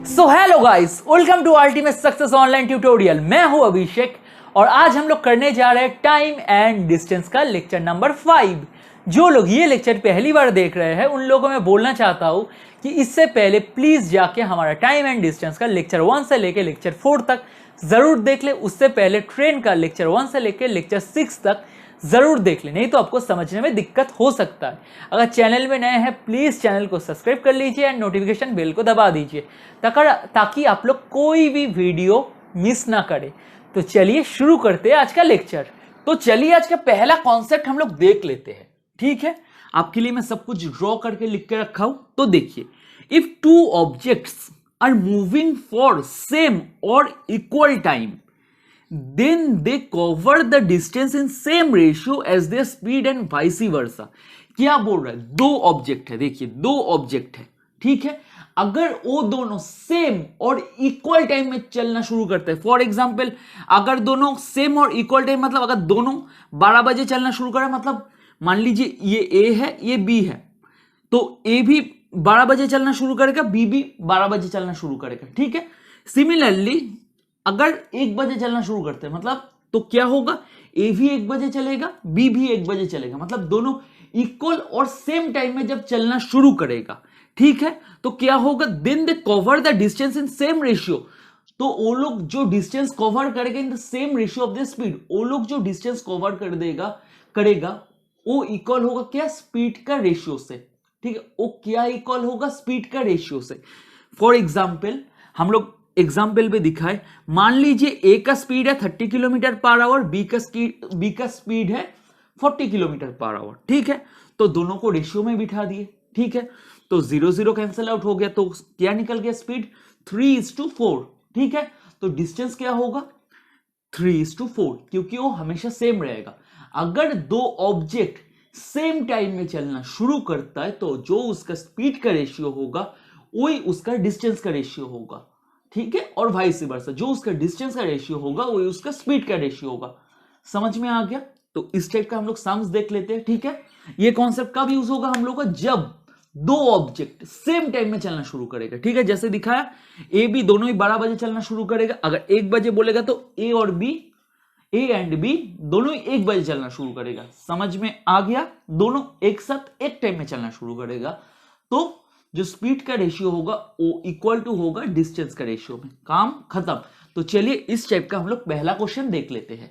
So hello guys, welcome to ultimate success online tutorial. मैं हूं अभिषेक और आज हम लोग करने जा रहे हैं टाइम एंड डिस्टेंस का लेक्चर नंबर 5। जो लोग ये लेक्चर पहली बार देख रहे हैं उन लोगों को मैं बोलना चाहता हूं कि इससे पहले प्लीज जाके हमारा टाइम एंड डिस्टेंस का लेक्चर 1 से लेकर लेक्चर 4 तक जरूर देख ले। उससे पहले ट्रेन का लेक्चर 1 से लेकर लेक्चर 6 तक जरूर देख ले, नहीं तो आपको समझने में दिक्कत हो सकता है। अगर चैनल में नए हैं प्लीज चैनल को सब्सक्राइब कर लीजिए एंड नोटिफिकेशन बेल को दबा दीजिए ताकि आप लोग कोई भी वीडियो मिस ना करें। तो चलिए शुरू करते हैं आज का लेक्चर। तो चलिए आज का पहला कॉन्सेप्ट हम लोग देख लेते हैं, ठीक है। आपके लिए मैं सब कुछ ड्रॉ करके लिख के रखा हूं। तो देखिए, if two objects are moving for same or equal time then they cover the distance in same ratio as their speed and vice versa। क्या बोल रहा है? दो ऑब्जेक्ट है, देखिए दो ऑब्जेक्ट है, ठीक है। अगर वो दोनों सेम और इक्वल टाइम में चलना शुरू करते हैं, फॉर एग्जांपल अगर दोनों सेम और इक्वल टाइम मतलब अगर दोनों 12 बजे चलना शुरू करें, मतलब मान लीजिए ये ए है ये बी है, तो ए भी 12 बजे चलना शुरू करेगा, बी भी 12 बजे चलना शुरू करेगा, ठीक है। सिमिलरली अगर 1 बजे चलना शुरू करते हैं मतलब तो क्या होगा, ए भी 1 बजे चलेगा बी भी 1 बजे चलेगा, मतलब दोनों इक्वल और सेम टाइम में जब चलना शुरू करेगा, ठीक है। तो क्या होगा, then they cover the distance in same ratio. तो वो लोग जो डिस्टेंस कवर करेगा in the same ratio of the speed, वो लोग जो डिस्टेंस कवर करेगा वो इक्वल होगा क्या, स्पीड का रेशियो से, ठीक है। वो क्या इक्वल होगा, स्पीड का रेशियो से। फॉर एग्जाम्पल हम लोग एग्जाम्पल पे दिखाए, मान लीजिए ए का स्पीड है 30 किलोमीटर पर आवर, बी का स्पीड है 40 किलोमीटर पर आवर, ठीक है। तो दोनों को रेशियो में बिठा दिए, ठीक है। तो 0 कैंसिल आउट हो गया, तो क्या निकल गया, स्पीड 3:4, ठीक है। तो डिस्टेंस क्या होगा, 3:4, क्योंकि वो हमेशा सेम रहेगा। अगर दो ऑब्जेक्ट सेम टाइम में चलना शुरू करता है तो जो उसका स्पीड का रेशियो होगा वही उसका डिस्टेंस का रेशियो होगा, ठीक है। और वाइस वर्सा, जो उसका डिस्टेंस का रेशियो होगा वही उसका स्पीड का रेशियो होगा। समझ में आ गया? तो इस टाइप का हम लोग सम्स देख लेते हैं, ठीक है। ये कॉन्सेप्ट कब यूज होगा हम लोग का, जब दो ऑब्जेक्ट सेम टाइम में चलना शुरू करेगा, ठीक है। जैसे दिखाया, ए बी दोनों ही 12 बजे चलना शुरू करेगा। अगर 1 बजे बोलेगा तो ए एंड बी दोनों ही 1 बजे चलना शुरू करेगा। समझ में आ गया? दोनों एक साथ एक टाइम में चलना शुरू करेगा तो जो स्पीड का रेशियो होगा वो इक्वल टू होगा डिस्टेंस का रेशियो में। काम खत्म। तो चलिए इस टाइप का हम लोग पहला क्वेश्चन देख लेते हैं।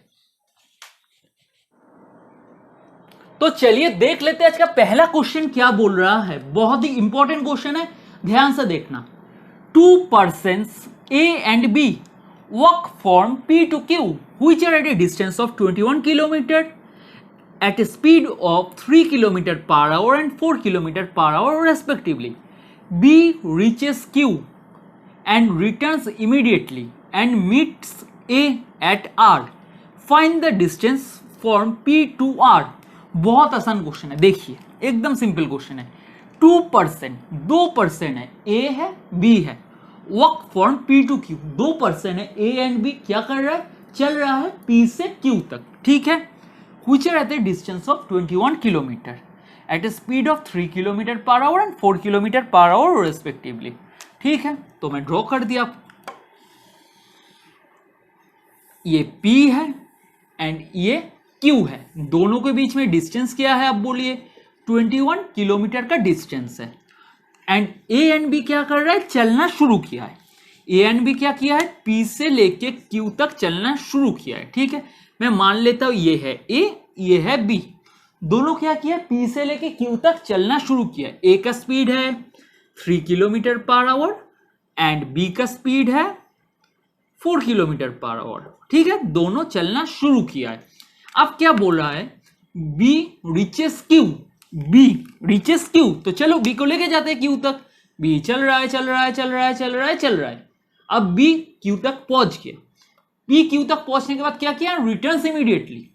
तो चलिए देख लेते हैं आज का पहला क्वेश्चन क्या बोल रहा है। बहुत ही इंपॉर्टेंट क्वेश्चन है, ध्यान से देखना। 2 persons A and B walk from P to Q which are at a distance of 21 km at a speed of 3 km per hour and 4 km per hour respectively। B reaches Q and returns immediately and meets A at R। Find the distance from P to R। बहुत आसान question है, देखिए एकदम simple question है। 2%, 2% है, A है B है, walk from P to Q, 2% है, A एंड B क्या कर रहा है, चल रहा है P से Q तक, ठीक है। which are at a distance of 21 kilometer at a speed of 3 km per hour and 4 km per hour respectively। ठीक है, तो मैं ड्रॉ कर दिया। ये P है एंड ये Q है, दोनों के बीच में डिस्टेंस क्या है, आप बोलिए 21 किलोमीटर का डिस्टेंस है। एंड A एंड B क्या कर रहा है, चलना शुरू किया है। A एंड B क्या किया है, P से लेके Q तक चलना शुरू किया है, ठीक है। मैं मान लेता हूं ये है A ये है B, दोनों क्या किया, P से लेके Q तक चलना शुरू किया है। A का स्पीड है 3 kilometre per our and B का स्पीड है 4 किलोमीटर पर आवर, ठीक है। दोनों चलना शुरू किया है। अब क्या बोल रहा है, B reaches Q, B reaches Q, तो चलो B को लेके जाते हैं Q तक। B चल रहा है। अब B Q तक पहुंच गया। P Q तक पहुंचने के बाद क्या किया, रिटर्न इमीडिएटली।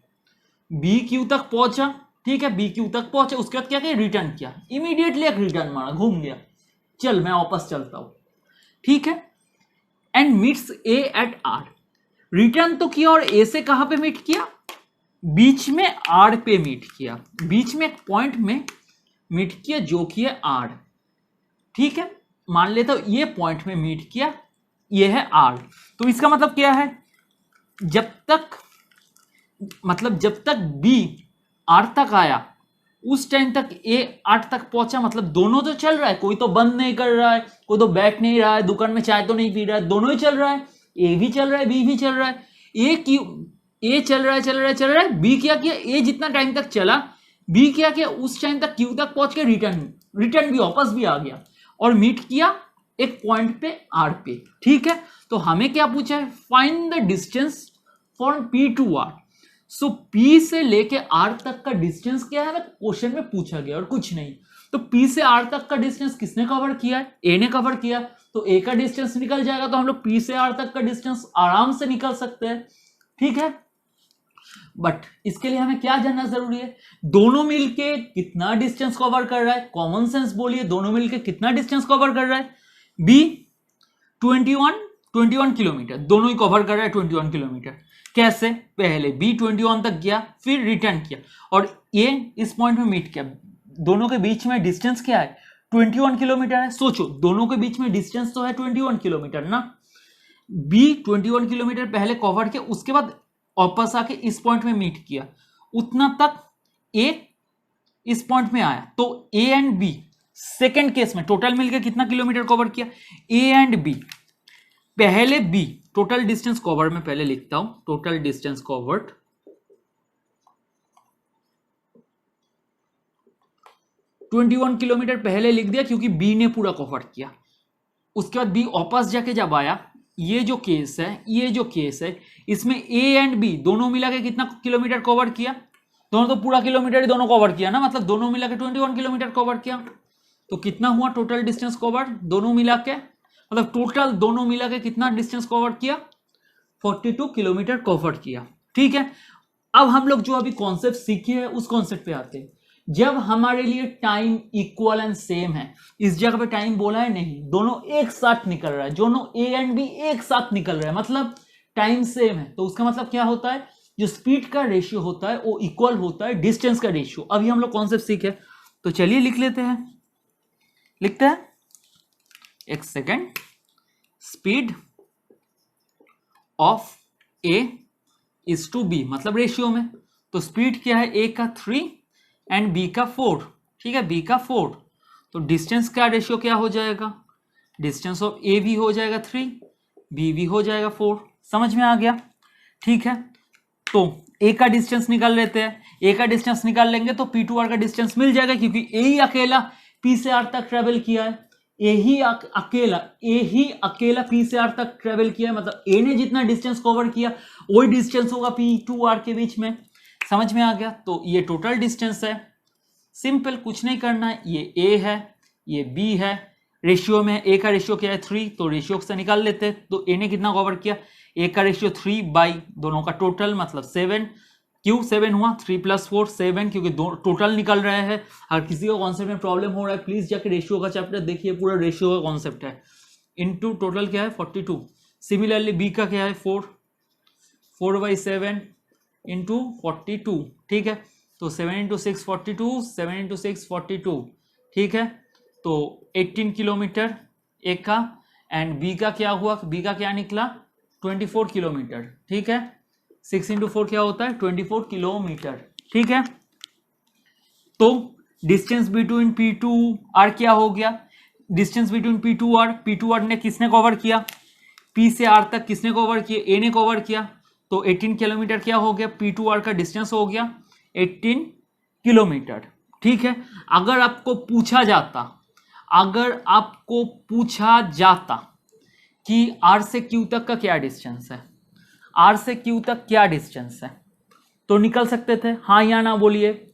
B Q तक पहुंचा, ठीक है, B Q तक पहुंचा, उसके बाद क्या किया, रिटर्न किया, इमीडिएटली एक रिटर्न मारा, घूम गया, चल मैं वापस चलता हूं, ठीक है। And meets A at R, return तो किया और A से कहां पे मीट किया, बीच में R पे मीट किया, बीच में एक पॉइंट में मीट किया जो कि है R, ठीक है। मान लेता हूं ये पॉइंट में मीट किया, ये है आर। तो इसका मतलब क्या है, जब तक बी आर तक आया उस टाइम तक ए आर तक पहुंचा, मतलब दोनों तो चल रहा है, कोई तो बंद नहीं कर रहा है, कोई तो बैठ नहीं रहा है, दुकान में चाय तो नहीं पी रहा है, दोनों ही चल रहा है, ए भी चल रहा है बी भी चल रहा है। ए चल रहा है, बी क्या किया, ए जितना टाइम तक चला, बी क्या किया उस टाइम तक क्यू तक पहुंच के रिटर्न भी वापस भी आ गया और मीट किया एक पॉइंट पे आर पे। ठीक है, तो हमें क्या पूछा है, find the distance from P to R. So P से लेके आर तक का डिस्टेंस क्या है, क्वेश्चन में पूछा गया और कुछ नहीं। तो पी से आर तक का डिस्टेंस किसने कवर किया है, ए ने कवर किया, तो ए का डिस्टेंस निकल जाएगा, तो हम लोग पी से आर तक का डिस्टेंस आराम से निकल सकते हैं। ठीक है, बट इसके लिए हमें क्या जानना जरूरी है, दोनों मिलके कितना डिस्टेंस कवर कर रहा है। कॉमन सेंस बोलिए, दोनों मिलके कितना डिस्टेंस कवर कर रहा है। बी 21 किलोमीटर, दोनों ही कवर कर रहा है 21 किलोमीटर। कैसे, पहले बी 21 तक गया, फिर रिटर्न किया और ए इस पॉइंट में मीट किया। दोनों के बीच में डिस्टेंस क्या है, 21 किलोमीटर है। सोचो, दोनों के बीच में डिस्टेंस तो है 21 किलोमीटर ना। बी 21 किलोमीटर पहले कवर किया, उसके बाद वापस आके इस पॉइंट में मीट किया, उतना तक ए इस पॉइंट में आया। तो A and B second case में टोटल मिलकर कितना किलोमीटर कवर किया, ए एंड बी, पहले बी टोटल डिस्टेंस कवर्ड में पहले लिखता हूं, टोटल डिस्टेंस कवर्ड 21 किलोमीटर पहले लिख दिया क्योंकि बी ने पूरा कवर किया। उसके बाद बी वापस जाके जब आया, ये जो केस है इसमें ए एंड बी दोनों मिला के कितना किलोमीटर कवर किया, दोनों तो पूरा किलोमीटर ही दोनों कवर किया ना, मतलब दोनों मिला के 21 किलोमीटर कवर किया। तो कितना हुआ टोटल डिस्टेंस कवर दोनों मिला के, मतलब टोटल दोनों मिला के कितना डिस्टेंस कवर किया, 42 किलोमीटर कवर किया। ठीक है, अब हम लोग जो अभी कॉन्सेप्ट सीखे हैं उस कॉन्सेप्ट पे आते हैं। जब हमारे लिए टाइम इक्वल एंड सेम है, इस जगह पे टाइम बोला है नहीं, दोनों एक साथ निकल रहा है, दोनों ए एंड बी एक साथ निकल रहा है, मतलब टाइम सेम है। तो उसका मतलब क्या होता है, जो स्पीड का रेशियो होता है वो इक्वल होता है डिस्टेंस का रेशियो। अभी हम लोग कॉन्सेप्ट सीखे, तो चलिए लिख लेते हैं, लिखते हैं, एक second. Speed of A is to B, मतलब रेशियो में, तो स्पीड क्या है, ए का 3 एंड बी का 4। ठीक है, बी का 4, तो डिस्टेंस का रेशियो क्या हो जाएगा, डिस्टेंस ऑफ ए भी हो जाएगा 3, बी भी हो जाएगा 4। समझ में आ गया। ठीक है, तो ए का डिस्टेंस निकाल लेते हैं, ए का डिस्टेंस निकाल लेंगे तो पी टू आर का डिस्टेंस मिल जाएगा, क्योंकि ए ही अकेला पी से आर तक ट्रेवल किया है, ए ही अकेला पी से आर तक ट्रेवल किया है, मतलब ए ने जितना डिस्टेंस कवर किया वही डिस्टेंस होगा पी टू आर के बीच में। समझ में आ गया। तो ये टोटल डिस्टेंस है, सिंपल, कुछ नहीं करना है, ये ए है ये बी है, रेशियो में ए का रेशियो क्या है 3, तो रेशियो से निकाल लेते हैं। तो ए ने कितना कवर किया, ए का रेशियो 3 बाई दोनों का टोटल मतलब 7, क्यों 7 हुआ, 3 + 4 7, क्योंकि टोटल निकल रहे हैं। अगर किसी को कॉन्सेप्ट में प्रॉब्लम हो रहा है प्लीज जाके रेशियो का चैप्टर देखिए, पूरा रेशियो का कॉन्सेप्ट है। इनटू टोटल क्या है 42, सिमिलरली बी का क्या है 4/7 इंटू 42। ठीक है, तो 7 × 6 42, 7 × 6 42। ठीक है, तो 18 किलोमीटर ए का, एंड बी का क्या हुआ, बी का क्या निकला 24 किलोमीटर। ठीक है, 6 × 4 क्या होता है 24 किलोमीटर। ठीक है, तो distance between P to R क्या हो गया, distance between P to R ने किसने कवर किया, पी से आर तक किसने कवर किया, ए ने कवर किया, तो 18 किलोमीटर क्या हो गया, पी टू आर का डिस्टेंस हो गया 18 किलोमीटर। ठीक है, अगर आपको पूछा जाता कि आर से क्यू तक का क्या डिस्टेंस है, आर से क्यू तक क्या डिस्टेंस है, तो निकल सकते थे, हाँ या ना बोलिए,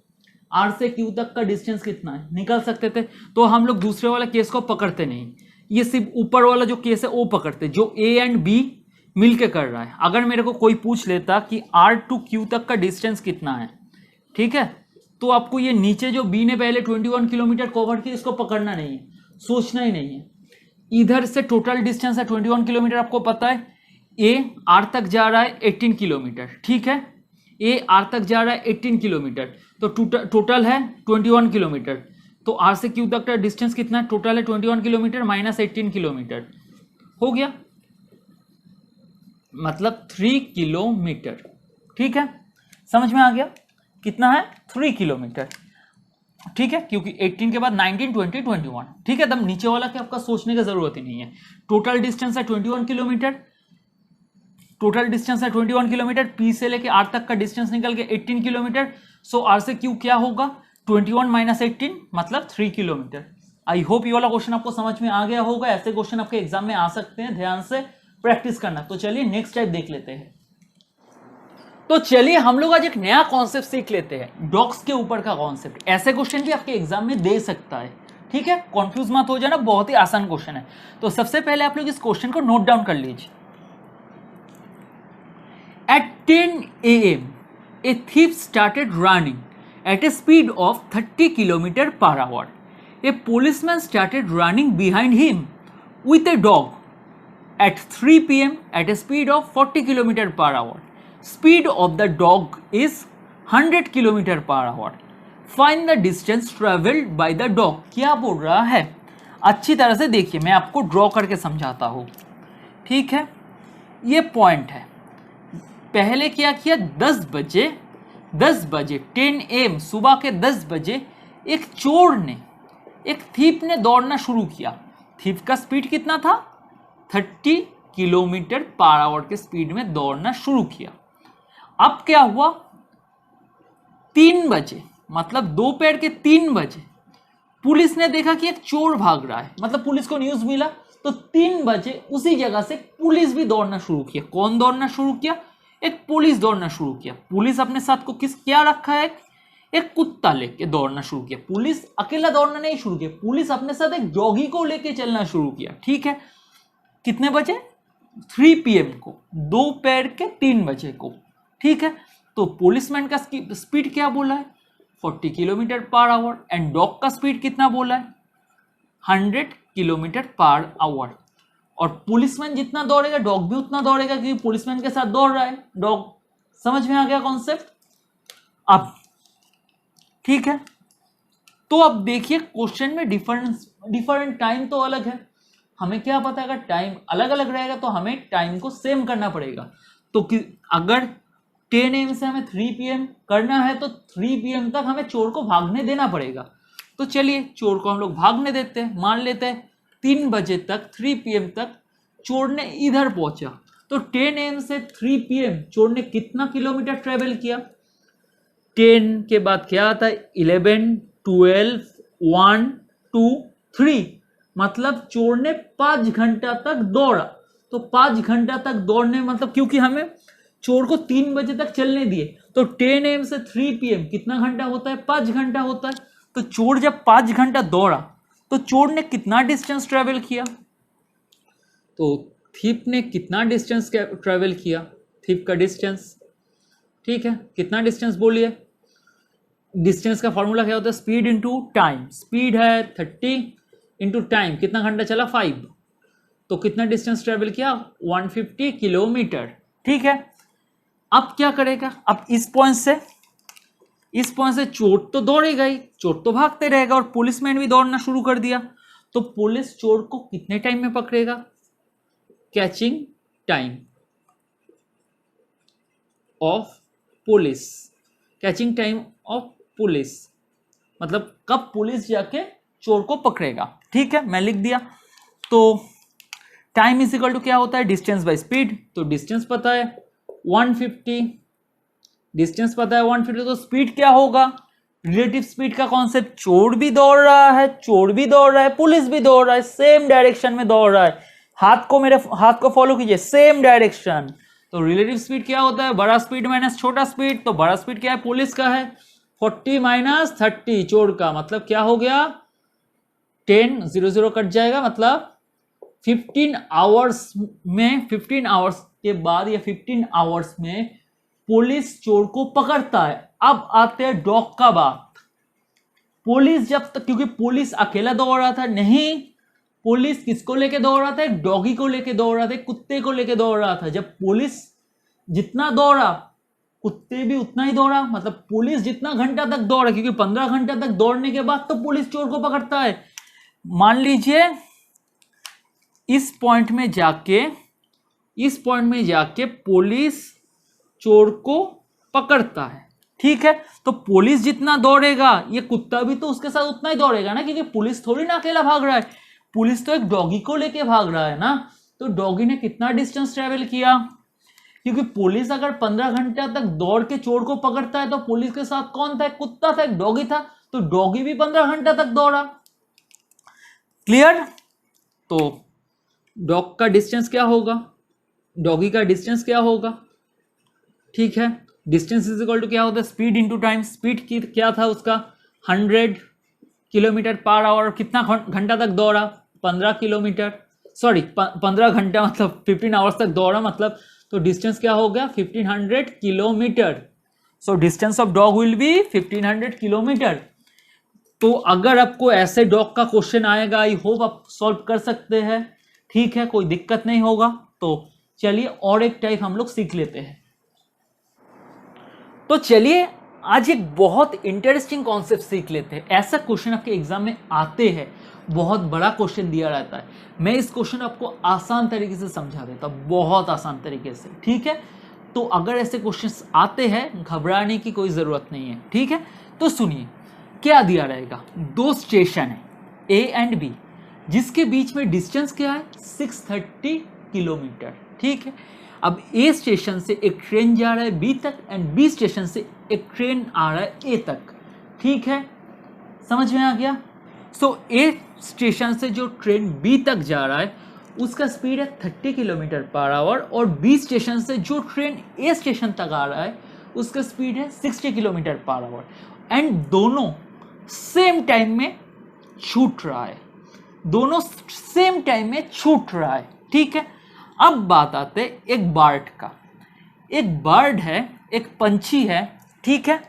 आर से क्यू तक का डिस्टेंस कितना है, निकल सकते थे। तो हम लोग दूसरे वाला केस को पकड़ते नहीं, ये सिर्फ ऊपर वाला जो केस है वो पकड़ते, जो ए एंड बी मिलके कर रहा है। अगर मेरे को कोई पूछ लेता कि आर टू क्यू तक का डिस्टेंस कितना है, ठीक है, तो आपको ये नीचे जो बी ने पहले 21 किलोमीटर कवर किया इसको पकड़ना नहीं है, सोचना ही नहीं है। इधर से टोटल डिस्टेंस है 21 किलोमीटर, आपको पता है ए आर तक जा रहा है 18 किलोमीटर। ठीक है, ए आर तक जा रहा है 18 किलोमीटर, तो टोटल है 21 किलोमीटर। तो आर से क्यू तक का डिस्टेंस कितना है, टोटल है 21 किलोमीटर माइनस 18 किलोमीटर, हो गया मतलब 3 किलोमीटर। ठीक है, समझ में आ गया कितना है, 3 किलोमीटर। ठीक है, क्योंकि 18 के बाद 19, 20, 21। ठीक है, तब नीचे वाला के आपका सोचने की जरूरत ही नहीं है। टोटल डिस्टेंस है 21 किलोमीटर, टोटल डिस्टेंस है 21 किलोमीटर, पी से लेके आर तक का डिस्टेंस निकल के 18 किलोमीटर। सो आर से क्यू क्या होगा, 21 माइनस 18 मतलब 3 किलोमीटर। आई होप ये वाला क्वेश्चन आपको समझ में आ गया होगा। ऐसे क्वेश्चन आपके एग्जाम में आ सकते हैं, ध्यान से प्रैक्टिस करना। तो चलिए नेक्स्ट टाइप देख लेते हैं। तो चलिए हम लोग आज एक नया कॉन्सेप्ट सीख लेते हैं, डॉग्स के ऊपर का कॉन्सेप्ट। ऐसे क्वेश्चन भी आपके एग्जाम में दे सकता है। ठीक है, कंफ्यूज मत हो जाना, बहुत ही आसान क्वेश्चन है। तो सबसे पहले आप लोग इस क्वेश्चन को नोट डाउन कर लीजिए। At 10 a.m., a thief started running at a speed of 30 km per hour. A policeman started running behind him with a dog at 3 p.m. at a speed of 40 km per hour. Speed of the dog is 100 km per hour. Find the distance traveled by the dog. क्या बोल रहा है, अच्छी तरह से देखिए, मैं आपको ड्रॉ करके समझाता हूँ। ठीक है, ये पॉइंट है। पहले क्या किया, 10 बजे 10 AM सुबह के 10 बजे एक चोर ने, एक थीप ने दौड़ना शुरू किया। थीप का स्पीड कितना था, 30 किलोमीटर पर आवर के स्पीड में दौड़ना शुरू किया। अब क्या हुआ, 3 बजे मतलब दोपहर के 3 बजे पुलिस ने देखा कि एक चोर भाग रहा है, मतलब पुलिस को न्यूज मिला। तो 3 बजे उसी जगह से पुलिस भी दौड़ना शुरू किया। कौन दौड़ना शुरू किया, एक पुलिस दौड़ना शुरू किया। पुलिस अपने साथ को किस क्या रखा है, एक कुत्ता लेके दौड़ना शुरू किया। पुलिस अकेला दौड़ना नहीं शुरू किया, पुलिस अपने साथ एक डॉगी को लेके चलना शुरू किया। ठीक है, कितने बजे, 3 PM को, दोपहर के 3 बजे को। ठीक है, तो पुलिसमैन का स्पीड क्या बोला है, 40 kilometre per our, and dog का स्पीड कितना बोला है, 100 किलोमीटर पर आवर। और पुलिसमैन जितना दौड़ेगा डॉग भी उतना दौड़ेगा, क्योंकि पुलिसमैन के साथ दौड़ रहा है डॉग। समझ में आ गया कॉन्सेप्ट अब। ठीक है, तो अब देखिए क्वेश्चन में डिफरेंट टाइम तो अलग है। हमें क्या पता है, अगर टाइम अलग अलग रहेगा तो हमें टाइम को सेम करना पड़ेगा। तो अगर 10 AM से हमें 3 PM करना है तो 3 PM तक हमें चोर को भागने देना पड़ेगा। तो चलिए चोर को हम लोग भागने देते हैं, मान लेते हैं 3 बजे तक, 3 PM तक चोर ने इधर पहुंचा। तो 10 AM से 3 PM चोर ने कितना किलोमीटर ट्रेवल किया, 10 के बाद क्या आता है, 11, 12, 1, 2, 3, मतलब चोर ने 5 घंटा तक दौड़ा। तो 5 घंटा तक दौड़ने मतलब, क्योंकि हमें चोर को 3 बजे तक चलने दिए, तो 10 AM से 3 PM कितना घंटा होता है, 5 घंटा होता है। तो चोर जब 5 घंटा दौड़ा तो चोर ने कितना डिस्टेंस ट्रेवल किया, तो थीप ने कितना डिस्टेंस ट्रेवल किया, थीप का डिस्टेंस। ठीक है, कितना डिस्टेंस बोलिए, डिस्टेंस का फॉर्मूला क्या होता है, स्पीड इंटू टाइम। स्पीड है 30 इंटू टाइम, कितना घंटा चला, 5। तो कितना डिस्टेंस ट्रेवल किया, 150 किलोमीटर। ठीक है, अब क्या करेगा, अब इस पॉइंट से चोर तो दौड़ेगा ही, चोर तो भागते रहेगा, और पुलिसमैन भी दौड़ना शुरू कर दिया। तो पुलिस चोर को कितने टाइम में पकड़ेगा, catching time of police, catching time of police मतलब कब पुलिस जाके चोर को पकड़ेगा। ठीक है, मैं लिख दिया। तो टाइम इज इक्वल टू क्या होता है, डिस्टेंस बाय स्पीड। तो डिस्टेंस पता है 150, डिस्टेंस पता है 150, तो स्पीड क्या होगा, रिलेटिव स्पीड का कॉन्सेप्ट, चोर भी दौड़ रहा है, पुलिस भी दौड़ रहा है, सेम डायरेक्शन में दौड़ रहा है। मेरे हाथ को फॉलो कीजिए, सेम डायरेक्शन। तो रिलेटिव स्पीड क्या होता है, बड़ा स्पीड माइनस छोटा स्पीड। तो बड़ा स्पीड क्या है, पुलिस का है, 40 माइनस 30 चोर का, मतलब क्या हो गया, 10 0 0 कट जाएगा, मतलब 15 आवर्स में, 15 आवर्स के बाद या 15 आवर्स में पुलिस चोर को पकड़ता है। अब आते हैं डॉग का बात। पुलिस जब तक, क्योंकि पुलिस अकेला दौड़ रहा था नहीं, पुलिस किसको लेके दौड़ रहा था, एक डॉगी को लेके दौड़ रहा था, एक कुत्ते को लेके दौड़ रहा था। जब पुलिस जितना दौड़ा कुत्ते भी उतना ही दौड़ा, मतलब पुलिस जितना घंटा तक दौड़ा, क्योंकि 15 घंटा तक दौड़ने के बाद तो पुलिस चोर को पकड़ता है। मान लीजिए इस पॉइंट में जाके पुलिस चोर को पकड़ता है, ठीक है। तो पुलिस जितना दौड़ेगा ये कुत्ता भी तो उसके साथ उतना ही दौड़ेगा ना, क्योंकि पुलिस थोड़ी ना अकेला भाग रहा है, पुलिस तो एक डॉगी को लेके भाग रहा है ना। तो डॉगी ने कितना डिस्टेंस ट्रेवल किया, क्योंकि पुलिस अगर 15 घंटा तक दौड़ के चोर को पकड़ता है तो पुलिस के साथ कौन था, एक कुत्ता था, एक डॉगी था, तो डॉगी भी 15 घंटा तक दौड़ा। क्लियर। तो डॉग का डिस्टेंस क्या होगा, डॉगी का डिस्टेंस क्या होगा, ठीक है। डिस्टेंस इज इक्वल टू क्या होता है, स्पीड इनटू टाइम। स्पीड की क्या था उसका 100 किलोमीटर पर आवर। कितना घंटा तक दौड़ा, 15 किलोमीटर, सॉरी 15 घंटा मतलब 15 आवर्स तक दौड़ा मतलब, तो डिस्टेंस क्या हो गया 1500 kilometre. So distance of dog will be 1500 kilometre. तो अगर आपको ऐसे डॉग का क्वेश्चन आएगा, आई होप आप सॉल्व कर सकते हैं, ठीक है, कोई दिक्कत नहीं होगा। तो चलिए और एक टाइप हम लोग सीख लेते हैं। तो चलिए आज एक बहुत इंटरेस्टिंग कॉन्सेप्ट सीख लेते हैं। ऐसा क्वेश्चन आपके एग्जाम में आते हैं, बहुत बड़ा क्वेश्चन दिया रहता है। मैं इस क्वेश्चन आपको आसान तरीके से समझा देता हूं, बहुत आसान तरीके से, ठीक है। तो अगर ऐसे क्वेश्चंस आते हैं घबराने की कोई जरूरत नहीं है, ठीक है। तो सुनिए क्या दिया रहेगा, दो स्टेशन है ए एंड बी, जिसके बीच में डिस्टेंस क्या है 630 किलोमीटर, ठीक है। अब ए स्टेशन से एक ट्रेन जा रहा है बी तक एंड बी स्टेशन से एक ट्रेन आ रहा है ए तक, ठीक है, समझ में आ गया। सो ए स्टेशन से जो ट्रेन बी तक जा रहा है उसका स्पीड है 30 किलोमीटर पर आवर, और बी स्टेशन से जो ट्रेन ए स्टेशन तक आ रहा है उसका स्पीड है 60 किलोमीटर पर आवर, एंड दोनों सेम टाइम में छूट रहा है, दोनों सेम टाइम में छूट रहा है, ठीक है। अब बात आते एक बर्ड का। एक बर्ड है, एक पंछी है, ठीक है।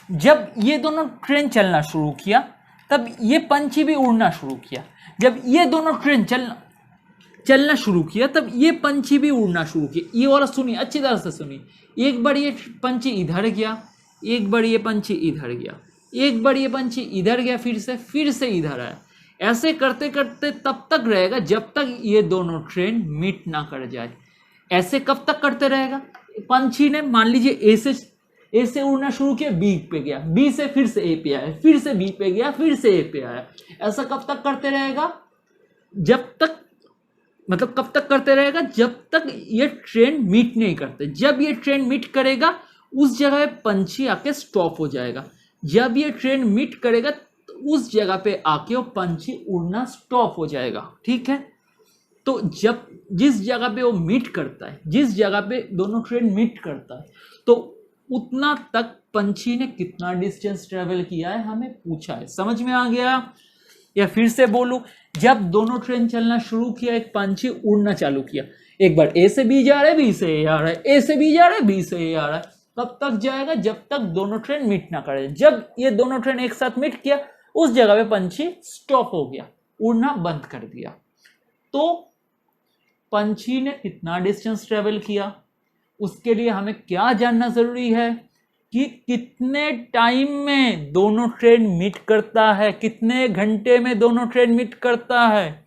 जब ये दोनों ट्रेन चलना शुरू किया तब ये पंछी भी उड़ना शुरू किया। जब ये दोनों ट्रेन चलना शुरू किया तब ये पंछी भी उड़ना शुरू किया। ये वाला सुनिए, अच्छी तरह से सुनिए। एक बार ये पंछी इधर गया, एक बार ये पंछी इधर गया, एक बार ये पंछी इधर गया, फिर से इधर आया। ऐसे करते करते तब तक रहेगा जब तक ये दोनों ट्रेन मीट ना कर जाए। ऐसे कब तक करते रहेगा, पंछी ने मान लीजिए ए से उड़ना शुरू किया, बी पे गया, बी से फिर से ए पे आया, फिर से बी पे गया, फिर से ए पे आया। ऐसा कब तक करते रहेगा, जब तक मतलब कब तक करते रहेगा, जब तक ये ट्रेन मीट नहीं करते। जब ये ट्रेन मीट करेगा उस जगह पे पंछी आके स्टॉप हो जाएगा। जब ये ट्रेन मीट करेगा तो उस जगह पे आके वो पंछी उड़ना स्टॉप हो जाएगा, ठीक है। तो जब जिस जगह पे वो मीट करता है, जिस जगह पे दोनों ट्रेन मीट करता है, तो उतना तक पंछी ने कितना डिस्टेंस ट्रेवल किया है हमें पूछा है। समझ में आ गया, या फिर से बोलूं, जब दोनों ट्रेन चलना शुरू किया एक पंछी उड़ना चालू किया। एक बार ए से बी जा रहा है, बी से ए आ रहा है, ए से बी जा रहा है, बी से ए आ रहा है। कब तक जाएगा, जब तक दोनों ट्रेन मीट ना करे। जब ये दोनों ट्रेन एक साथ मीट किया उस जगह पे पंछी स्टॉप हो गया, उड़ना बंद कर दिया। तो पंछी ने कितना डिस्टेंस ट्रेवल किया, उसके लिए हमें क्या जानना जरूरी है कि कितने टाइम में दोनों ट्रेन मीट करता है, कितने घंटे में दोनों ट्रेन मीट करता है,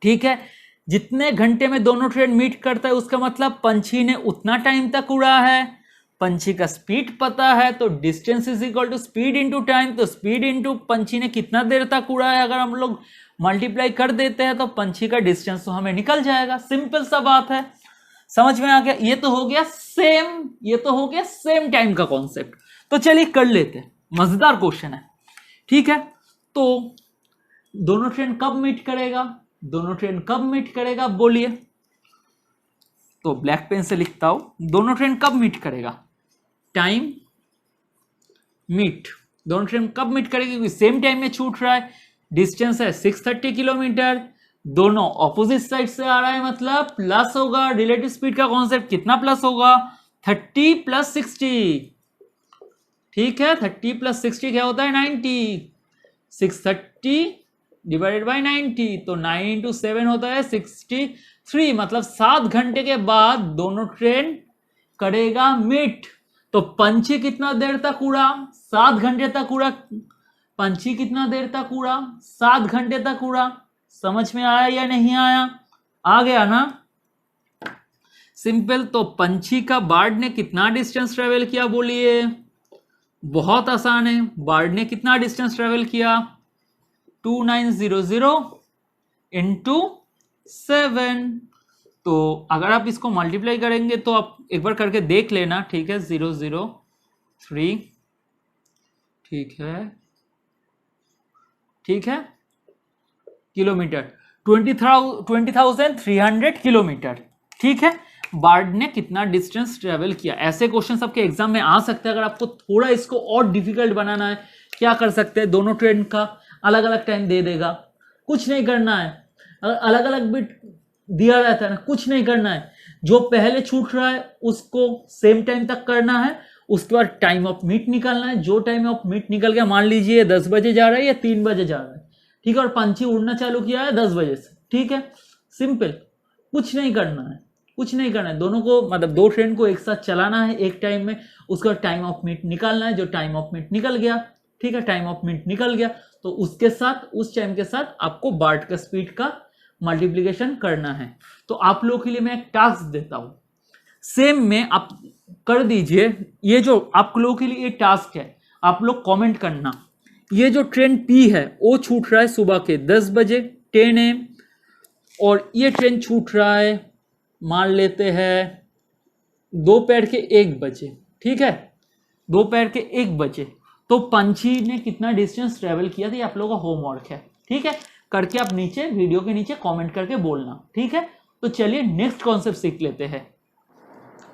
ठीक है। जितने घंटे में दोनों ट्रेन मीट करता है उसका मतलब पंछी ने उतना टाइम तक उड़ा है। पंछी का स्पीड पता है तो distance is equal to speed into time. तो स्पीड इनटू पंछी ने कितना देर तक उड़ा है, अगर हम लोग मल्टीप्लाई कर देते हैं तो पंछी का डिस्टेंस तो हमें निकल जाएगा। सिंपल सा बात है, समझ में आ गया। ये तो हो गया सेम टाइम का कॉन्सेप्ट। तो चलिए कर लेते हैं, मजेदार क्वेश्चन है, ठीक है। तो दोनों ट्रेन कब मीट करेगा, दोनों ट्रेन कब मीट करेगा बोलिए। तो ब्लैक पेन से लिखता हूं, दोनों ट्रेन कब मीट करेगा, टाइम मीट। दोनों ट्रेन कब मीट करेगी, क्योंकि सेम टाइम में छूट रहा है, डिस्टेंस है 630 किलोमीटर, दोनों ऑपोजिट साइड से आ रहा है, मतलब प्लस होगा। रिलेटिव स्पीड का कॉन्सेप्ट कितना प्लस होगा, 30 + 60, ठीक है। 30 + 60 क्या होता है 90, 630 डिवाइडेड बाई 90, तो 9 × 7 होता है 63, मतलब 7 घंटे के बाद दोनों ट्रेन करेगा मीट। तो पंछी कितना देर तक उड़ा? 7 घंटे तक उड़ा। पंछी कितना देर तक उड़ा? 7 घंटे तक उड़ा। समझ में आया या नहीं आया? आ गया ना? सिंपल। तो पंछी का बर्ड ने कितना डिस्टेंस ट्रेवल किया बोलिए? बहुत आसान है। बर्ड ने कितना डिस्टेंस ट्रेवल किया? 2900 इंटू 7। तो अगर आप इसको मल्टीप्लाई करेंगे तो आप एक बार करके देख लेना, ठीक है। 003, ठीक है, ठीक है, किलोमीटर 20,300 किलोमीटर, ठीक है। बर्ड ने कितना डिस्टेंस ट्रेवल किया? ऐसे क्वेश्चन सबके एग्जाम में आ सकते हैं। अगर आपको थोड़ा इसको और डिफिकल्ट बनाना है, क्या कर सकते हैं, दोनों ट्रेन का अलग अलग टाइम दे देगा, कुछ नहीं करना है। अगर अलग अलग बिट दिया रहता है ना, कुछ नहीं करना है। जो पहले छूट रहा है उसको सेम टाइम तक करना है, उसके बाद टाइम ऑफ मीट निकालना है। जो टाइम ऑफ मीट निकल गया, मान लीजिए 10 बजे जा रहा है या 3 बजे जा रहा है, ठीक है, और पंछी उड़ना चालू किया है 10 बजे से, ठीक है। सिंपल, कुछ नहीं करना है, कुछ नहीं करना है। दोनों को मतलब दो ट्रेन को एक साथ चलाना है एक टाइम में, उसका टाइम ऑफ मीट निकालना है। जो टाइम ऑफ मीट निकल गया, ठीक है, टाइम ऑफ मीट निकल गया, तो उसके साथ, उस टाइम के साथ आपको बर्ड का स्पीड का मल्टीप्लिकेशन करना है। तो आप लोगों के लिए मैं एक टास्क देता हूं, सेम में आप कर दीजिए। ये जो आप लोगों के लिए ये टास्क है, आप लोग कमेंट करना। ये जो ट्रेन पी है वो छूट रहा है सुबह के 10 बजे 10 AM, और ये ट्रेन छूट रहा है मान लेते हैं दोपहर के 1 बजे, ठीक है, दोपहर के 1 बजे। तो पंछी ने कितना डिस्टेंस ट्रेवल किया था, ये आप लोगों का होमवर्क है, ठीक है। करके आप नीचे वीडियो के नीचे कमेंट करके बोलना, ठीक है। तो चलिए नेक्स्ट कॉन्सेप्ट सीख लेते हैं।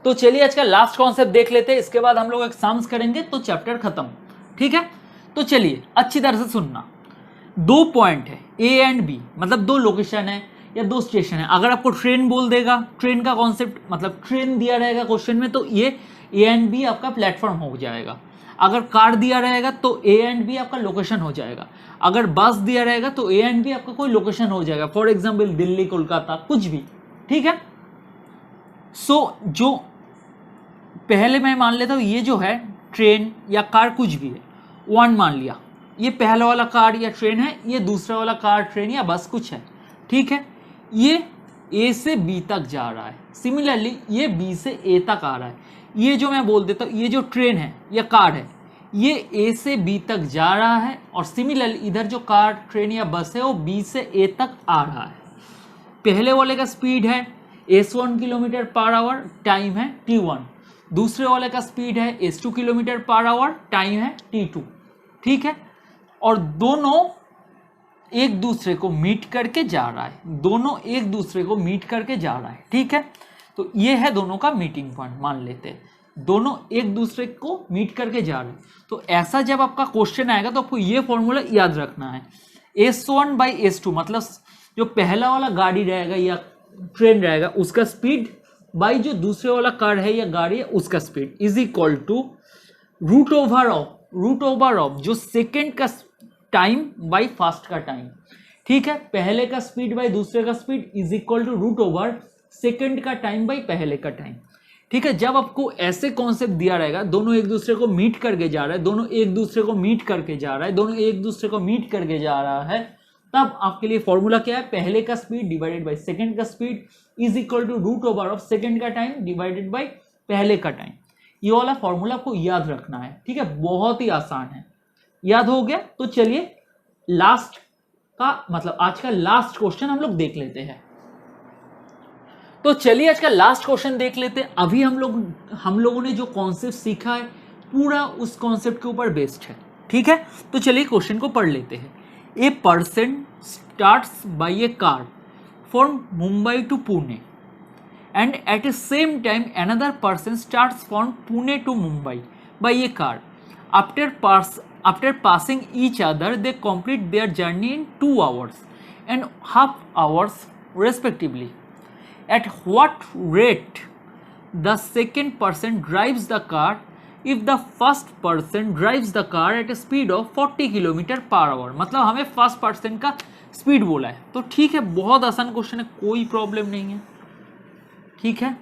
तो चलिए आज का लास्ट कॉन्सेप्ट देख लेते हैं, इसके बाद हम लोग एग्जाम्स करेंगे तो चैप्टर खत्म, ठीक है। तो चलिए अच्छी तरह से सुनना। 2 पॉइंट है ए एंड बी, मतलब 2 लोकेशन है या 2 स्टेशन है। अगर आपको ट्रेन बोल देगा, ट्रेन का कॉन्सेप्ट मतलब ट्रेन दिया रहेगा क्वेश्चन में, तो ये ए एंड बी आपका प्लेटफॉर्म हो जाएगा। अगर कार दिया रहेगा तो ए एंड बी आपका लोकेशन हो जाएगा। अगर बस दिया रहेगा तो ए एंड बी आपका कोई लोकेशन हो जाएगा, फॉर एग्जाम्पल दिल्ली, कोलकाता, कुछ भी, ठीक है। सो जो पहले मैं मान लेता हूँ, ये जो है ट्रेन या कार कुछ भी है, 1 मान लिया, ये पहला वाला कार या ट्रेन है, ये दूसरा वाला कार, ट्रेन या बस कुछ है, ठीक है। ये ए से बी तक जा रहा है, सिमिलरली ये बी से ए तक आ रहा है। ये जो मैं बोल देता हूँ, ये जो ट्रेन है या कार है, ये ए से बी तक जा रहा है, और सिमिलरली इधर जो कार, ट्रेन या बस है वो बी से ए तक आ रहा है। पहले वाले का स्पीड है S1 kilometre per our, time है T1। दूसरे वाले का स्पीड है S2 kilometre per our, time है T2, ठीक है। और दोनों एक दूसरे को मीट करके जा रहा है, दोनों एक दूसरे को मीट करके जा रहा है, ठीक है। तो ये है दोनों का मीटिंग पॉइंट, मान लेते हैं दोनों एक दूसरे को मीट करके जा रहे हैं। तो ऐसा जब आपका क्वेश्चन आएगा तो आपको ये फॉर्मूला याद रखना है, S1/S2, मतलब जो पहला वाला गाड़ी रहेगा या ट्रेन रहेगा उसका स्पीड बाई जो दूसरे वाला कार है या गाड़ी है उसका speed is equal to root over of जो सेकेंड का टाइम बाई फास्ट का टाइम, ठीक है। पहले का स्पीड बाई दूसरे का speed is equal to root over second का टाइम बाई पहले का टाइम, ठीक है। जब आपको ऐसे कॉन्सेप्ट दिया रहेगा, दोनों एक दूसरे को मीट करके जा रहा है, दोनों एक दूसरे को मीट करके जा रहा है, दोनों एक दूसरे को मीट करके जा रहा है, तब आपके लिए फॉर्मूला क्या है, पहले का स्पीड डिवाइडेड बाय सेकंड का speed is equal to root over of second का टाइम डिवाइडेड बाय पहले का टाइम। ये वाला फॉर्मूला आपको याद रखना है, ठीक है, बहुत ही आसान है। याद हो गया? तो चलिए लास्ट का मतलब आज का लास्ट क्वेश्चन हम लोग देख लेते हैं। तो चलिए आज का लास्ट क्वेश्चन देख लेते हैं। अभी हम लोगों ने जो कॉन्सेप्ट सीखा है पूरा उस कॉन्सेप्ट के ऊपर बेस्ड है, ठीक है। तो चलिए क्वेश्चन को पढ़ लेते हैं। A person starts by a car from Mumbai to Pune, and at the same time another person starts from Pune to Mumbai by a car. After passing each other, they complete their journey in 2 hours and half hours respectively. At what rate the second person drives the car if the first person drives the car at a speed of 40 kilometre per our. मतलब हमें first person का speed बोला है। तो ठीक है, बहुत आसान क्वेश्चन है, कोई प्रॉब्लम नहीं है, ठीक है।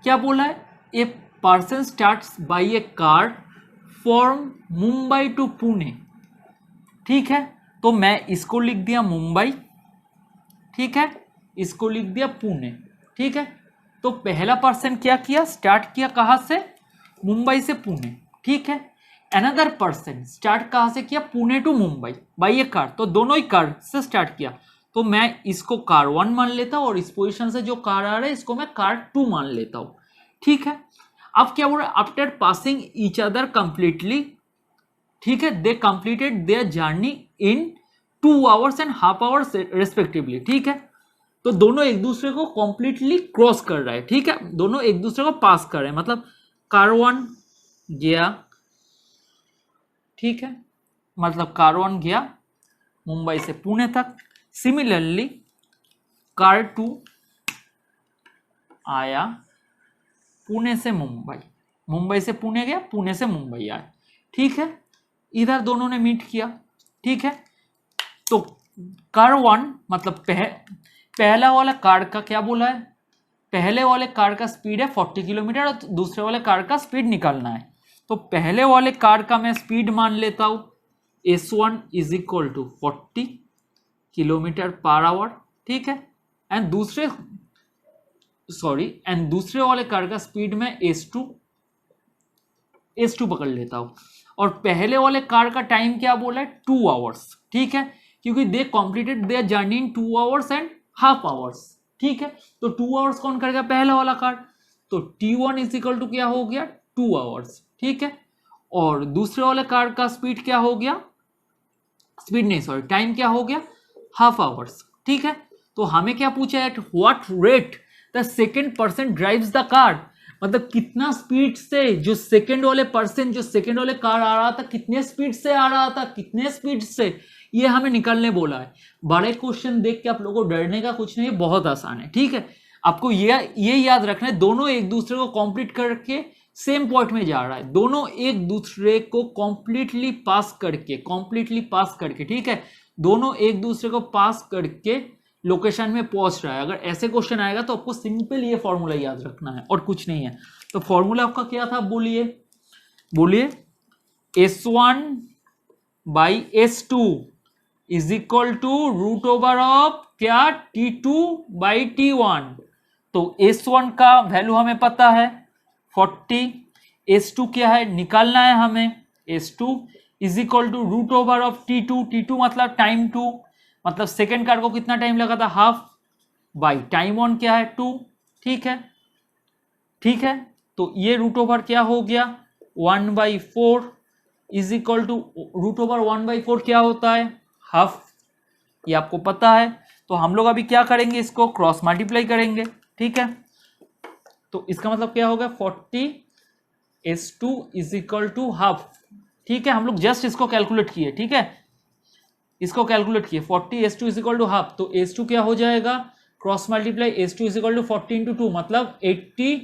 क्या बोला है, a person starts by a car from Mumbai to Pune, ठीक है, तो मैं इसको लिख दिया मुंबई, ठीक है, इसको लिख दिया पुणे, ठीक है। तो पहला पर्सन क्या किया, स्टार्ट किया कहाँ से, मुंबई से पुणे, ठीक है। अनदर पर्सन स्टार्ट कहाँ से किया, Pune to Mumbai by a car, तो दोनों ही कार से स्टार्ट किया, तो मैं इसको कार 1 मान लेता हूँ और इस पोजीशन से जो कार आ रहा है इसको मैं कार 2 मान लेता हूँ, ठीक है। अब क्या बोल रहा है, after passing each other completely, ठीक है, दे completed there journey in 2 hours and half hours respectively, ठीक है। तो दोनों एक दूसरे को कंप्लीटली क्रॉस कर रहा है, ठीक है, दोनों एक दूसरे को पास कर रहे हैं, मतलब कार 1 गया, ठीक है, मतलब कार 1 गया मुंबई से पुणे तक, सिमिलरली कार 2 आया पुणे से मुंबई, मुंबई से पुणे गया, पुणे से मुंबई आया, ठीक है, इधर दोनों ने मीट किया, ठीक है। तो कार 1 मतलब पहला वाला कार का क्या बोला है, पहले वाले कार का स्पीड है 40 किलोमीटर और दूसरे वाले कार का स्पीड निकालना है, तो पहले वाले कार का मैं स्पीड मान लेता हूँ S1 is equal to 40 kilometre per hour, ठीक है, एंड दूसरे वाले कार का स्पीड में S2 पकड़ लेता हूँ, और पहले वाले कार का टाइम क्या बोला है 2 hours, ठीक है, क्योंकि they completed their journey in 2 hours and half hours, ठीक है। तो 2 hours कौन करेगा, पहला वाला कार, तो T1 इज इक्वल टू क्या हो गया 2 hours, ठीक है, और दूसरे वाले कार का स्पीड क्या हो गया, टाइम क्या हो गया हाफ आवर्स, ठीक है। तो हमें क्या पूछा है, at what rate the second person drives the car, मतलब कितना स्पीड से जो सेकेंड वाले कार आ रहा था कितने स्पीड से आ रहा था, कितने स्पीड से, ये हमें निकालने बोला है। बड़े क्वेश्चन देख के आप लोगों को डरने का कुछ नहीं, बहुत आसान है, ठीक है। आपको ये याद रखना है, दोनों एक दूसरे को कंप्लीट करके सेम पॉइंट में जा रहा है, दोनों एक दूसरे को कंप्लीटली पास करके, ठीक है, दोनों एक दूसरे को पास करके लोकेशन में पहुंच रहा है। अगर ऐसे क्वेश्चन आएगा तो आपको सिंपल ये फॉर्मूला याद रखना है और कुछ नहीं है। तो फॉर्मूला आपका क्या था, बोलिए S1 by S2 is equal to root over of क्या T2 बाई T1। तो S1 का वैल्यू हमें पता है 40, S2 क्या है निकालना है हमें, S2 is equal to root over of T2 मतलब टाइम 2, मतलब सेकेंड कार को कितना टाइम लगा था हाफ, बाई टाइम 1 क्या है 2, ठीक है। तो ये रूट ओवर क्या हो गया 1/4 is equal to root over 1/4 क्या होता है हाफ, ये आपको पता है। तो हम लोग अभी क्या करेंगे, इसको क्रॉस मल्टीप्लाई करेंगे, ठीक है। तो इसका मतलब क्या होगा 40 S2 is equal to half, ठीक है। हम लोग जस्ट इसको कैलकुलेट किए, ठीक है, इसको कैलकुलेट किए 40 S2 is equal to half. तो S2 क्या हो जाएगा, cross multiply S2 is equal to 40 into 2 मतलब 80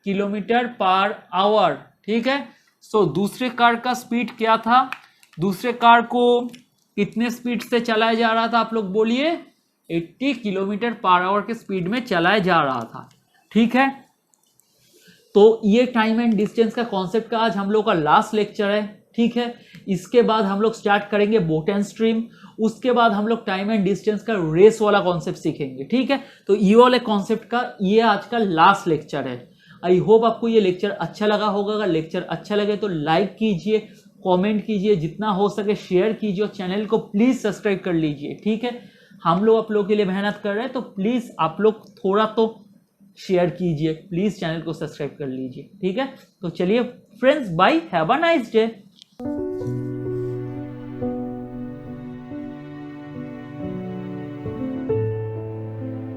किलोमीटर पर आवर, ठीक है। सो दूसरे कार का स्पीड क्या था, दूसरे कार को कितने स्पीड से चलाया जा रहा था, आप लोग बोलिए 80 किलोमीटर पर आवर के स्पीड में चलाया जा रहा था, ठीक है। तो ये टाइम एंड डिस्टेंस का कॉन्सेप्ट का आज हम लोग का लास्ट लेक्चर है, ठीक है। इसके बाद हम लोग स्टार्ट करेंगे बोट एंड स्ट्रीम, उसके बाद हम लोग टाइम एंड डिस्टेंस का रेस वाला कॉन्सेप्ट सीखेंगे, ठीक है। तो ये वाले कॉन्सेप्ट का ये आज का लास्ट लेक्चर है। आई होप आपको ये लेक्चर अच्छा लगा होगा। अगर लेक्चर अच्छा लगे तो लाइक कीजिए, कमेंट कीजिए, जितना हो सके शेयर कीजिए और चैनल को प्लीज़ सब्सक्राइब कर लीजिए, ठीक है। हम लोग आप लोगों के लिए मेहनत कर रहे हैं, तो प्लीज़ आप लोग थोड़ा तो शेयर कीजिए, प्लीज़ चैनल को सब्सक्राइब कर लीजिए, ठीक है। तो चलिए friends, bye, have a nice day.